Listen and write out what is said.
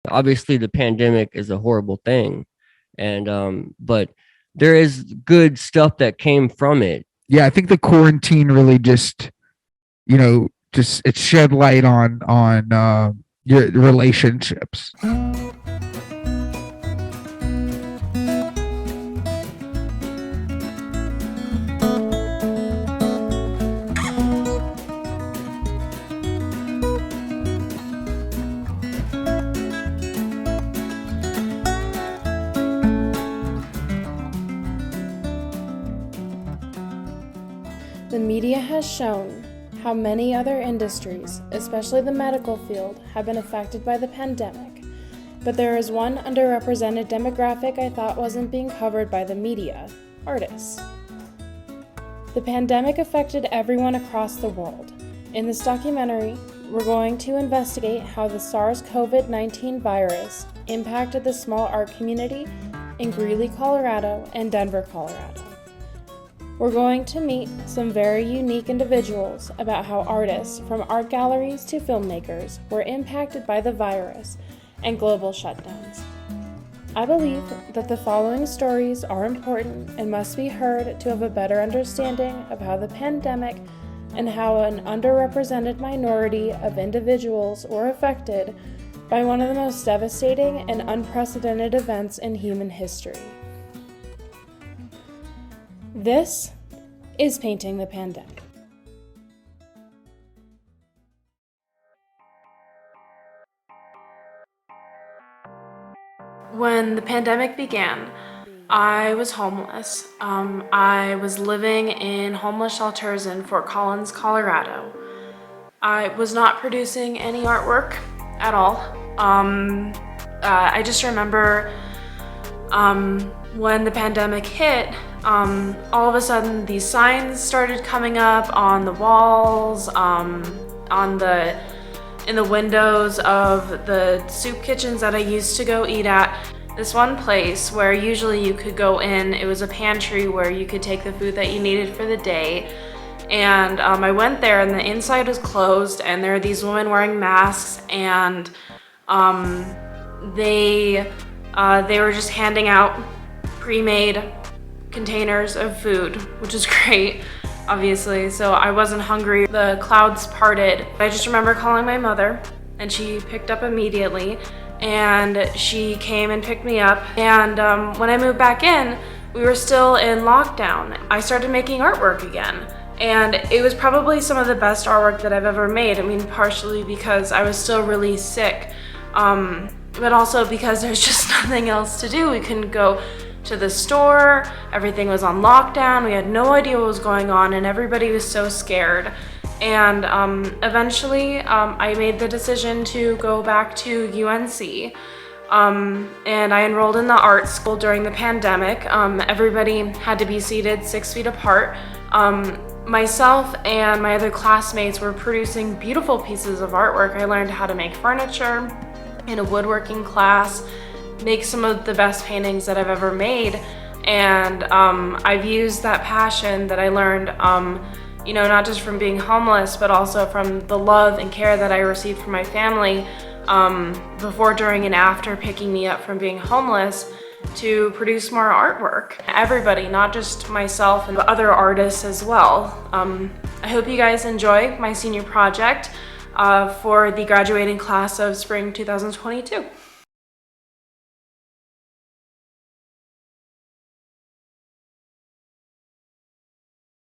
Obviously, the pandemic is a horrible thing, and but there is good stuff that came from it. Yeah, I think the quarantine really just, just it shed light on your relationships. The media has shown how many other industries, especially the medical field, have been affected by the pandemic. But there is one underrepresented demographic I thought wasn't being covered by the media: artists. The pandemic affected everyone across the world. In this documentary, we're going to investigate how the SARS-CoV-19 virus impacted the small art community in Greeley, Colorado, and Denver, Colorado. We're going to meet some very unique individuals about how artists, from art galleries to filmmakers, were impacted by the virus and global shutdowns. I believe that the following stories are important and must be heard to have a better understanding of how the pandemic and how an underrepresented minority of individuals were affected by one of the most devastating and unprecedented events in human history. This is Painting the Pandemic. When the pandemic began, I was homeless. I was living in homeless shelters in Fort Collins, Colorado. I was not producing any artwork at all. I just remember when the pandemic hit, all of a sudden these signs started coming up on the walls, in the windows of the soup kitchens that I used to go eat at. This one place where usually you could go in, it was a pantry where you could take the food that you needed for the day. And I went there and the inside was closed, and there were these women wearing masks, and they were just handing out pre-made containers of food, which is great, obviously. So I wasn't hungry. The clouds parted. I just remember calling my mother, and she picked up immediately, and she came and picked me up. And when I moved back in, we were still in lockdown. I started making artwork again, and it was probably some of the best artwork that I've ever made. I mean, partially because I was still really sick, but also because there's just nothing else to do. We couldn't go to the store, everything was on lockdown, we had no idea what was going on, and everybody was so scared. And eventually I made the decision to go back to UNC, and I enrolled in the art school during the pandemic. Everybody had to be seated 6 feet apart. Myself and my other classmates were producing beautiful pieces of artwork. I learned how to make furniture in a woodworking class, make some of the best paintings that I've ever made, and I've used that passion that I learned, not just from being homeless, but also from the love and care that I received from my family before, during, and after picking me up from being homeless, to produce more artwork. Everybody, not just myself, and other artists as well. I hope you guys enjoy my senior project for the graduating class of spring 2022.